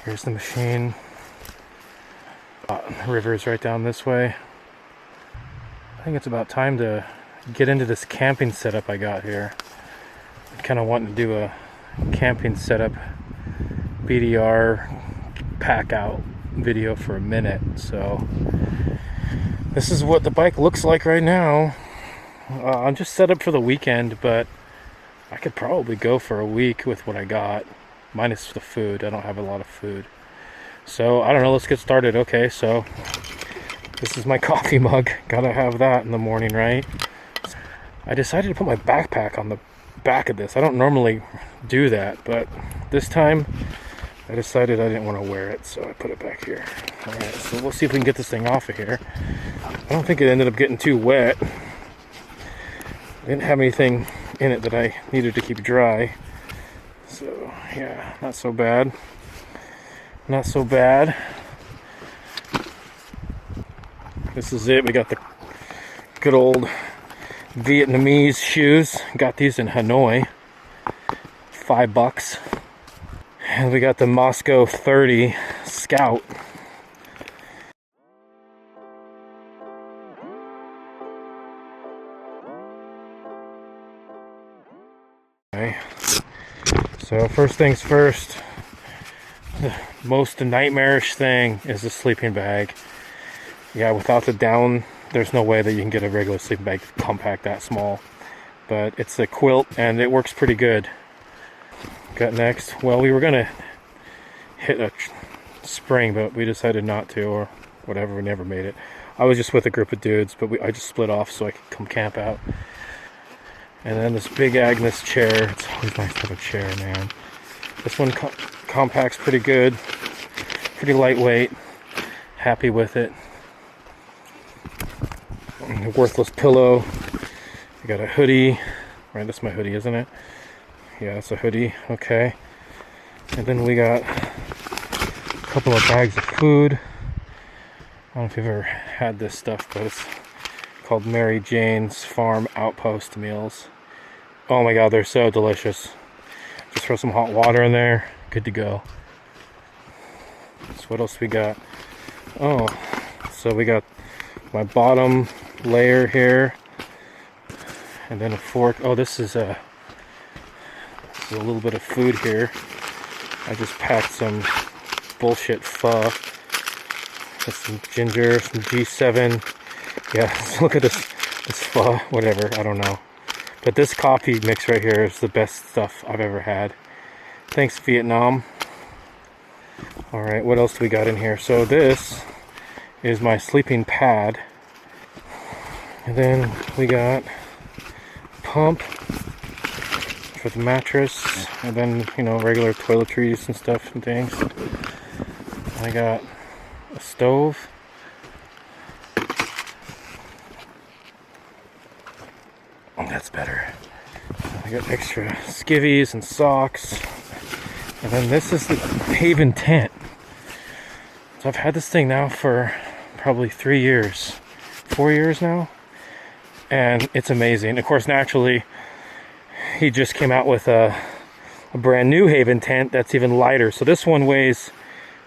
Here's the machine. The river's right down this way. I think it's about time to get into this camping setup I got here. I'm kind of wanting to do a camping setup BDR pack out video for a minute. So this is what the bike looks like right now. I'm just set up for the weekend, but I could probably go for a week with what I got, minus the food. I don't have a lot of food. So I don't know, let's get started. Okay, so this is my coffee mug. Gotta have that in the morning, right? I decided to put my backpack on the back of this. I don't normally do that, but this time I decided I didn't want to wear it, so I put it back here. Alright, so we'll see if we can get this thing off of here. I don't think it ended up getting too wet. I didn't have anything in it that I needed to keep dry. So, yeah, not so bad. Not so bad. This is it. We got the good old Vietnamese shoes. Got these in Hanoi. $5. And we got the Moscow 30 Scout. Okay. So first things first, the most nightmarish thing is the sleeping bag. Yeah, without the down, there's no way that you can get a regular sleeping bag compact that small. But it's a quilt and it works pretty good. Got next, well, we were gonna hit a spring, but we decided not to, or whatever, we never made it. I was just with a group of dudes, but I just split off so I could come camp out. And then this big Agnes chair. It's always nice to have a chair, man. This one compacts pretty good. Pretty lightweight. Happy with it. A worthless pillow. I got a hoodie. Right, that's my hoodie, isn't it? Yeah, it's a hoodie. Okay. And then we got a couple of bags of food. I don't know if you've ever had this stuff, but it's called Mary Jane's Farm Outpost Meals. Oh my god, they're so delicious. Just throw some hot water in there, good to go. So what else we got? Oh, so we got my bottom layer here, and then a fork. Oh, this is a little bit of food here. I just packed some bullshit pho. Got some ginger, some G7. Yeah, look at this pho, whatever, I don't know. But this coffee mix right here is the best stuff I've ever had. Thanks, Vietnam. Alright, what else do we got in here? So this is my sleeping pad. And then we got a pump for the mattress. And then, you know, regular toiletries and stuff and things. I got a stove. That's better. I got extra skivvies and socks. And then this is the Haven tent. So I've had this thing now for probably 3 years. 4 years now. And it's amazing. Of course, naturally, he just came out with a brand new Haven tent that's even lighter. So this one weighs,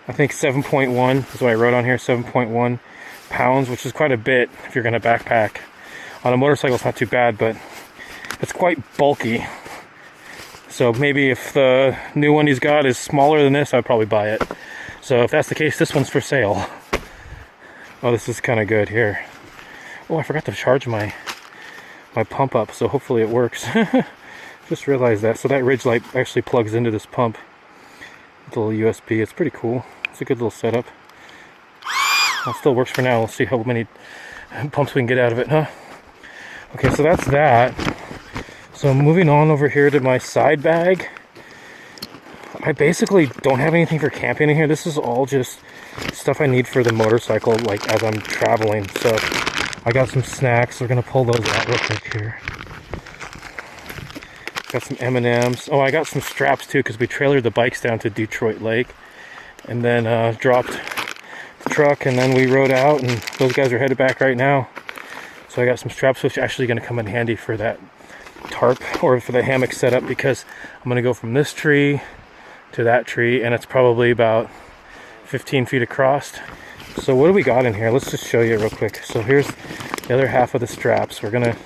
I think, 7.1. That's what I wrote on here, 7.1 pounds, which is quite a bit if you're going to backpack. On a motorcycle, it's not too bad, but it's quite bulky. So maybe if the new one he's got is smaller than this, I'd probably buy it. So if that's the case, this one's for sale. Oh, this is kind of good here. Oh, I forgot to charge my pump up, so hopefully it works. Just realized that. So that ridge light actually plugs into this pump. With a little USB. It's pretty cool. It's a good little setup. Well, it still works for now. We'll see how many pumps we can get out of it, huh? Okay, so that's that. So moving on over here to my side bag. I basically don't have anything for camping in here. This is all just stuff I need for the motorcycle, like as I'm traveling. So I got some snacks. We're gonna pull those out real quick here. Got some M&Ms. Oh, I got some straps too, because we trailered the bikes down to Detroit Lake. And then dropped the truck, and then we rode out, and those guys are headed back right now. So I got some straps, which are actually going to come in handy for that tarp or for the hammock setup, because I'm going to go from this tree to that tree, and it's probably about 15 feet across. So what do we got in here? Let's just show you real quick. So here's the other half of the straps. We're gonna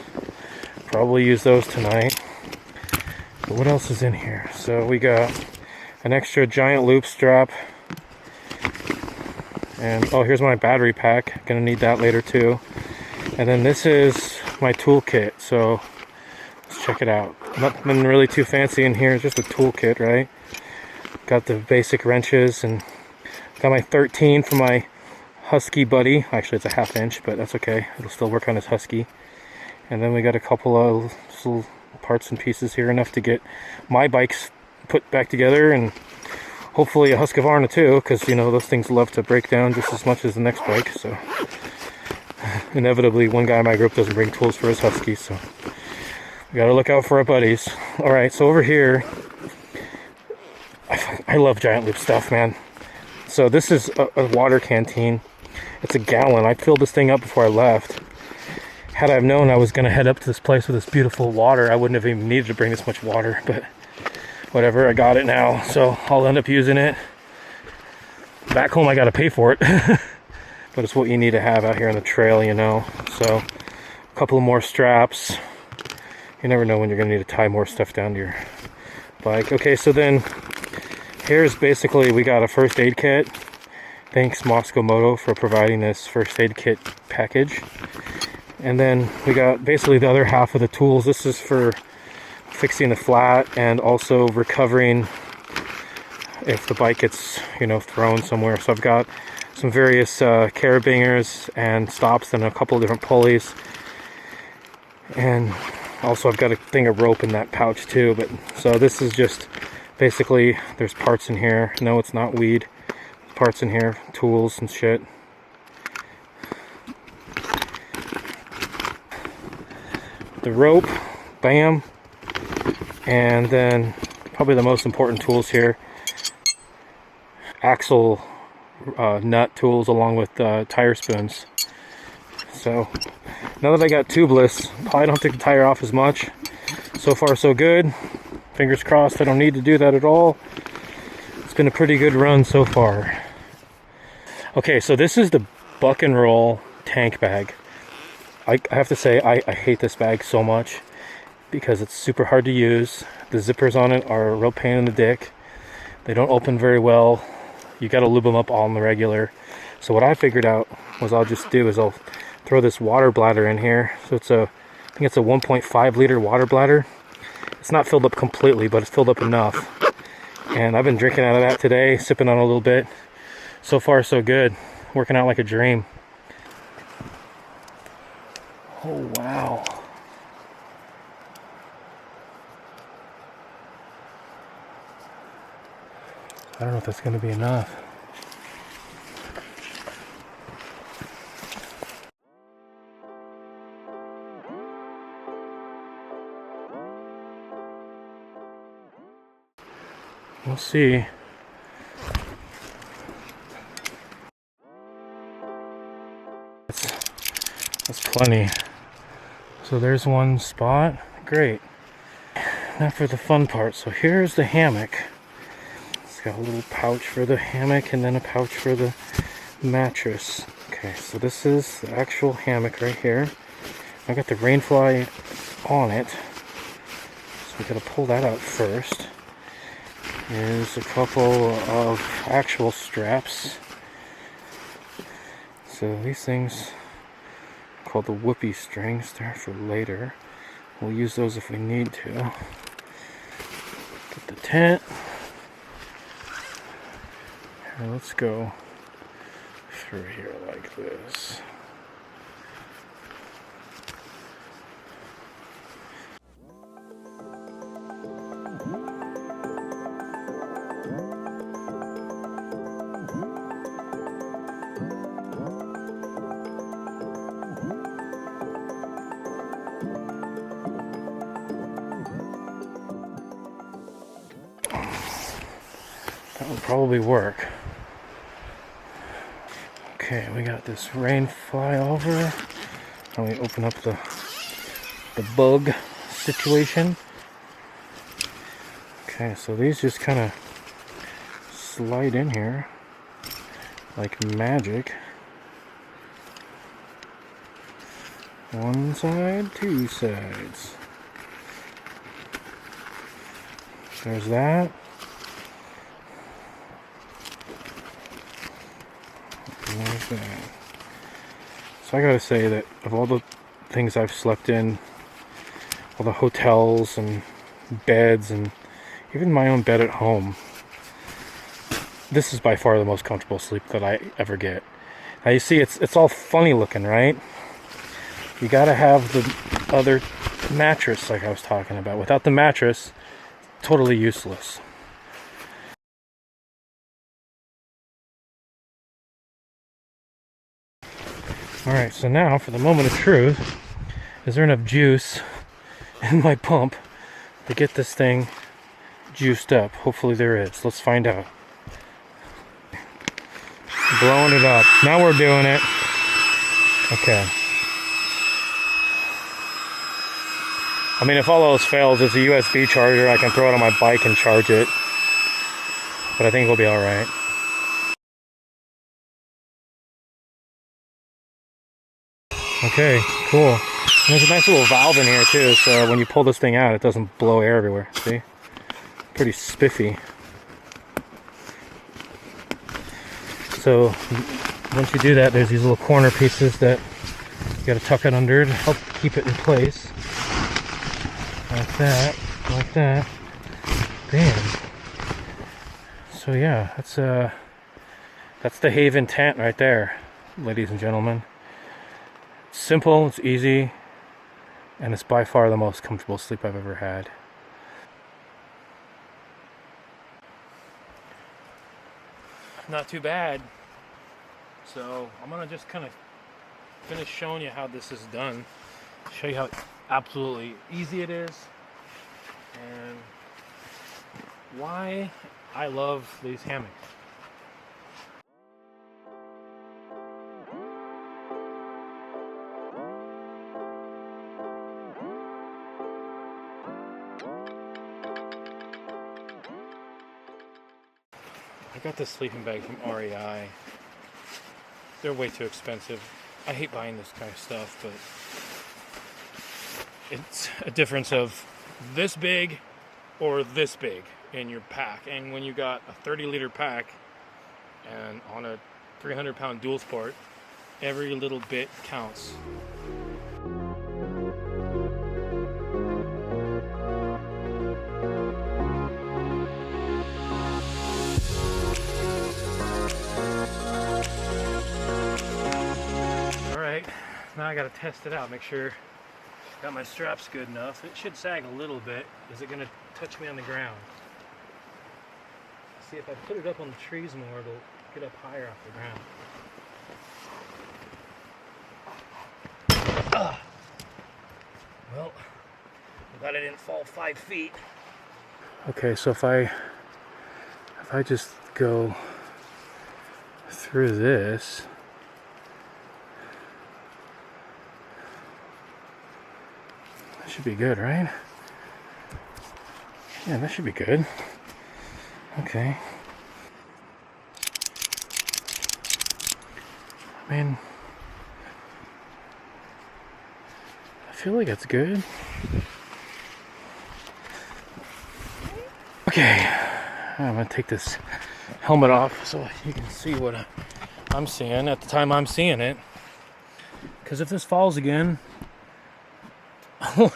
probably use those tonight. But what else is in here? So we got an extra giant loop strap. And oh, here's my battery pack. Gonna need that later too. And then this is my toolkit. So let's check it out. Nothing really too fancy in here, just a toolkit, right? Got the basic wrenches and got my 13 for my Husky buddy. Actually, it's a 1/2 inch, but that's okay. It'll still work on his Husky. And then we got a couple of little parts and pieces here, enough to get my bikes put back together, and hopefully a Husqvarna too, because you know those things love to break down just as much as the next bike. So inevitably, one guy in my group doesn't bring tools for his Husky, so we gotta look out for our buddies. All right, so over here, I love giant loop stuff, man. So this is a water canteen. It's a gallon. I filled this thing up before I left. Had I have known I was going to head up to this place with this beautiful water, I wouldn't have even needed to bring this much water, but whatever, I got it now, so I'll end up using it. Back home I got to pay for it, but it's what you need to have out here on the trail, you know. So a couple of more straps. You never know when you're going to need to tie more stuff down to your bike. Okay, so then here's basically, we got a first aid kit. Thanks Moto for providing this first aid kit package. And then we got basically the other half of the tools. This is for fixing the flat and also recovering if the bike gets, you know, thrown somewhere. So I've got some various carabiners and stops and a couple of different pulleys. And also I've got a thing of rope in that pouch too. But so this is just basically, there's parts in here. No, it's not weed. Parts in here, tools and shit. The rope, bam. And then probably the most important tools here, axle nut tools along with tire spoons. So now that I got tubeless, probably don't take the tire off as much. So far so good. Fingers crossed I don't need to do that at all. It's been a pretty good run so far. Okay, so this is the Buck and Roll tank bag. I have to say, I hate this bag so much because it's super hard to use. The zippers on it are a real pain in the dick. They don't open very well. You gotta lube them up all on the regular. So what I figured out was I'll just do is I'll throw this water bladder in here. So it's I think it's a 1.5 liter water bladder. It's not filled up completely, but it's filled up enough. And I've been drinking out of that today, sipping on a little bit. So far so good. Working out like a dream. Oh wow. I don't know if that's going to be enough. We'll see. That's plenty. So there's one spot. Great. Now for the fun part. So here's the hammock. It's got a little pouch for the hammock and then a pouch for the mattress. Okay, so this is the actual hammock right here. I got the rainfly on it. So we gotta pull that out first. Here's a couple of actual straps. So these things called the whoopee strings, they're for later. We'll use those if we need to. Get the tent. Here, let's go through here like this. That would probably work. Okay, we got this rain fly over. And we open up the bug situation. Okay, so these just kind of slide in here. like magic. One side, two sides. There's that. And there's that. So I gotta say that of all the things I've slept in, all the hotels and beds and even my own bed at home, this is by far the most comfortable sleep that I ever get. Now you see it's all funny looking, right? You gotta have the other mattress like I was talking about. Without the mattress, totally useless. Alright, so now for the moment of truth, is there enough juice in my pump to get this thing juiced up? Hopefully there is. Let's find out. Blowing it up. Now we're doing it. Okay. I mean, if all else fails, it's a USB charger. I can throw it on my bike and charge it. But I think we'll be alright. Okay, cool. And there's a nice little valve in here too, so when you pull this thing out, it doesn't blow air everywhere. See? Pretty spiffy. So once you do that, there's these little corner pieces that you gotta tuck it under to help keep it in place. Like that, like that. Bam. So yeah, that's the Haven tent right there, ladies and gentlemen. It's simple, it's easy, and it's by far the most comfortable sleep I've ever had. Not too bad. So I'm gonna just kind of finish showing you how this is done. Show you how absolutely easy it is and why I love these hammocks. I got this sleeping bag from REI. They're way too expensive. I hate buying this kind of stuff, but it's a difference of this big or this big in your pack. And when you got a 30-liter pack and on a 300-pound dual sport, every little bit counts. Alright, now I gotta test it out, make sure got my straps good enough. It should sag a little bit. Is it gonna touch me on the ground? See, if I put it up on the trees more, it'll get up higher off the ground. Well, I'm glad I didn't fall 5 feet. Okay, so if I just go through this, that should be good, right? Yeah, that should be good. Okay. I mean, I feel like it's good. Okay, I'm gonna take this helmet off so you can see what I'm seeing at the time I'm seeing it. Because if this falls again, I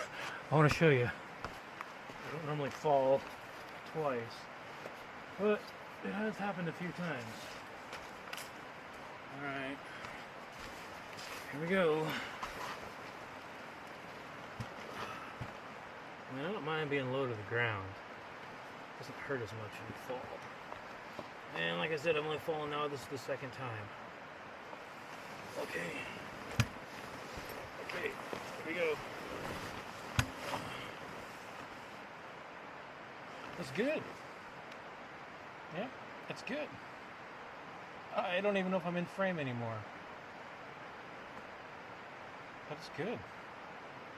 want to show you. I don't normally fall twice, but it has happened a few times. Alright, here we go. I mean, I don't mind being low to the ground. It doesn't hurt as much when you fall. And like I said, I'm only falling now. This is the second time. Okay. Okay, here we go. That's good. Yeah, that's good. I don't even know if I'm in frame anymore. That's good.